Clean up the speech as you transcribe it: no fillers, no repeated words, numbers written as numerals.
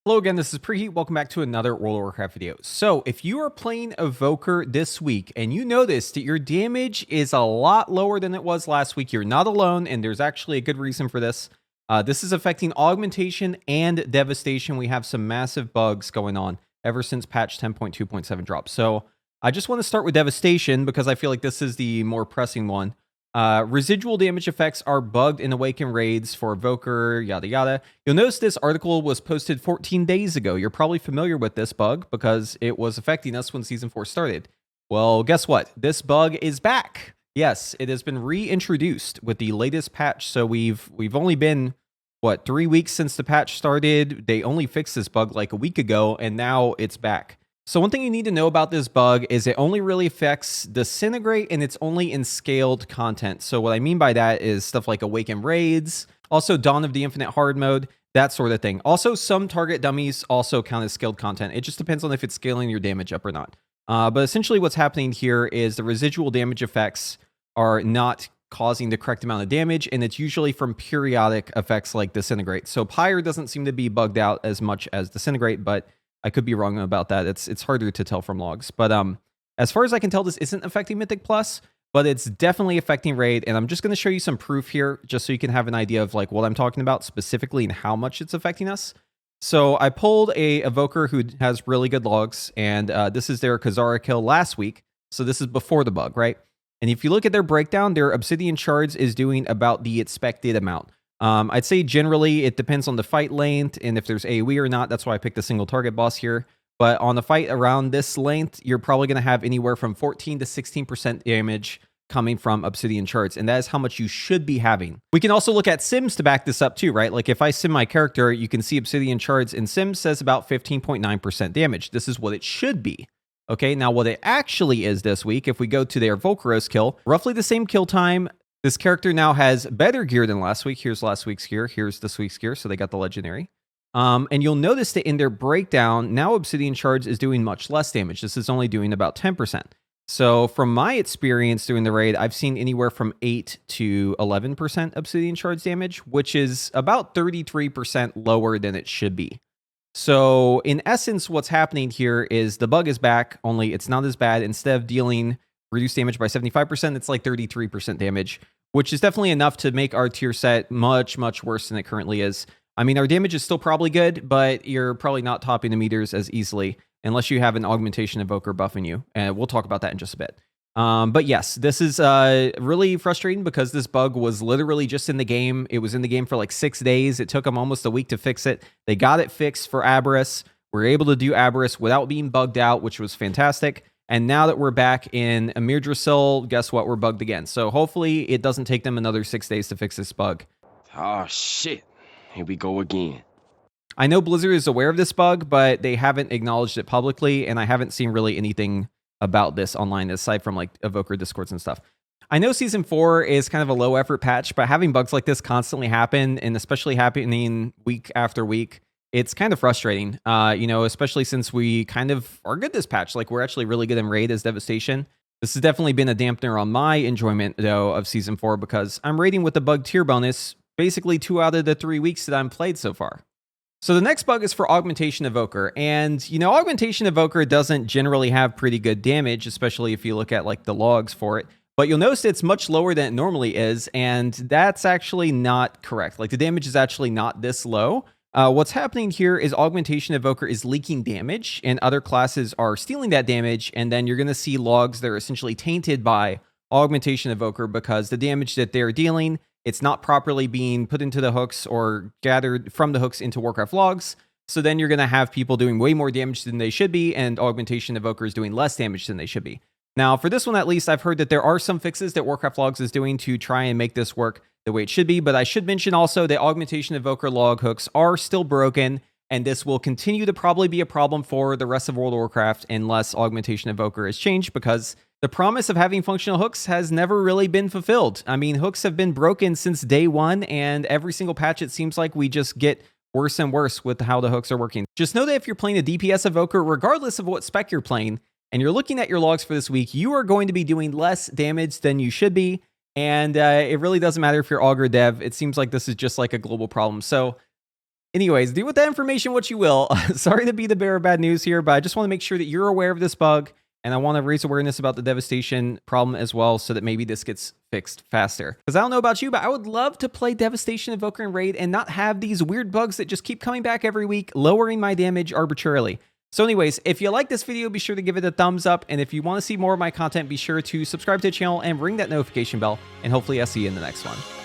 Hello again, this is Preheat. Welcome back to another World of Warcraft video. So, if you are playing Evoker this week and you notice that your damage is a lot lower than it was last week, you're not alone, and there's actually a good reason for this. This is affecting Augmentation and Devastation. We have some massive bugs going on ever since patch 10.2.7 dropped. So, I just want to start with Devastation because I feel like this is the more pressing one. Residual damage effects are bugged in Awaken raids for Evoker, yada yada. You'll notice this article was posted 14 days ago. You're probably familiar with this bug because it was affecting us when Season 4 started. Well, guess what? This bug is back. Yes, it has been reintroduced with the latest patch. So we've only been, 3 weeks since the patch started. They only fixed this bug like a week ago, and now it's back. So one thing you need to know about this bug is it only really affects Disintegrate, and it's only in scaled content. So what I mean by that is stuff like Awaken Raids, also Dawn of the Infinite Hard mode, that sort of thing. Also, some target dummies also count as scaled content. It just depends on if it's scaling your damage up or not. But essentially what's happening here is the residual damage effects are not causing the correct amount of damage, and it's usually from periodic effects like Disintegrate. So Pyre doesn't seem to be bugged out as much as Disintegrate, but I could be wrong about that. It's harder to tell from logs. But as far as I can tell, this isn't affecting Mythic Plus, but it's definitely affecting Raid. And I'm just going to show you some proof here, just so you can have an idea of like what I'm talking about specifically and how much it's affecting us. So I pulled a Evoker who has really good logs, and this is their Kazara kill last week. So this is before the bug, right? And if you look at their breakdown, their Obsidian Shards is doing about the expected amount. I'd say generally it depends on the fight length and if there's AoE or not. That's why I picked a single target boss here. But on the fight around this length, you're probably going to have anywhere from 14 to 16% damage coming from Obsidian Shards, and that is how much you should be having. We can also look at Sims to back this up too, right? Like if I sim my character, you can see Obsidian Shards in Sims says about 15.9% damage. This is what it should be. Okay, now what it actually is this week, if we go to their Volcaros kill, roughly the same kill time. This character now has better gear than last week. Here's last week's gear. Here's this week's gear. So they got the legendary. And you'll notice that in their breakdown, now Obsidian Shards is doing much less damage. This is only doing about 10%. So from my experience doing the raid, I've seen anywhere from 8 to 11% Obsidian Shards damage, which is about 33% lower than it should be. So in essence, what's happening here is the bug is back, only it's not as bad. Instead of dealing reduced damage by 75%, it's like 33% damage, which is definitely enough to make our tier set much, much worse than it currently is. I mean, our damage is still probably good, but you're probably not topping the meters as easily unless you have an Augmentation Evoker buffing you. And we'll talk about that in just a bit. But yes, this is really frustrating because this bug was literally just in the game. It was in the game for like 6 days. It took them almost a week to fix it. They got it fixed for Aberrus. We're able to do Aberrus without being bugged out, which was fantastic. And now that we're back in Amir Drasil, guess what? We're bugged again. So hopefully it doesn't take them another 6 days to fix this bug. Oh, shit. Here we go again. I know Blizzard is aware of this bug, but they haven't acknowledged it publicly, and I haven't seen really anything about this online aside from like Evoker Discords and stuff. I know Season 4 is kind of a low effort patch, but having bugs like this constantly happen, and especially happening week after week, it's kind of frustrating, especially since we kind of are good this patch. Like, we're actually really good in Raid as Devastation. This has definitely been a dampener on my enjoyment, though, of Season 4 because I'm raiding with the bug tier bonus basically 2 out of the 3 weeks that I've played so far. So the next bug is for Augmentation Evoker. And, Augmentation Evoker doesn't generally have pretty good damage, especially if you look at, like, the logs for it. But you'll notice it's much lower than it normally is, and that's actually not correct. Like, the damage is actually not this low. What's happening here is Augmentation Evoker is leaking damage, and other classes are stealing that damage, and then you're going to see logs that are essentially tainted by Augmentation Evoker because the damage that they're dealing, it's not properly being put into the hooks or gathered from the hooks into Warcraft logs. So then you're going to have people doing way more damage than they should be, and Augmentation Evoker is doing less damage than they should be. Now, for this one at least, I've heard that there are some fixes that Warcraft Logs is doing to try and make this work the way it should be, but I should mention also that Augmentation Evoker log hooks are still broken, and this will continue to probably be a problem for the rest of World of Warcraft unless Augmentation Evoker is changed, because the promise of having functional hooks has never really been fulfilled. I mean, hooks have been broken since day one, and every single patch it seems like we just get worse and worse with how the hooks are working. Just know that if you're playing a DPS Evoker, regardless of what spec you're playing, and you're looking at your logs for this week, you are going to be doing less damage than you should be. And it really doesn't matter if you're Aug or Dev. It seems like this is just like a global problem. So Anyways, do with that information what you will. Sorry to be the bearer of bad news here, but I just want to make sure that you're aware of this bug, and I want to raise awareness about the devastation problem as well, so that maybe this gets fixed faster. Because I don't know about you, but I would love to play Devastation, Evoker, and Raid and not have these weird bugs that just keep coming back every week, lowering my damage arbitrarily. So anyways, if you like this video, be sure to give it a thumbs up. And if you want to see more of my content, be sure to subscribe to the channel and ring that notification bell. And hopefully I'll see you in the next one.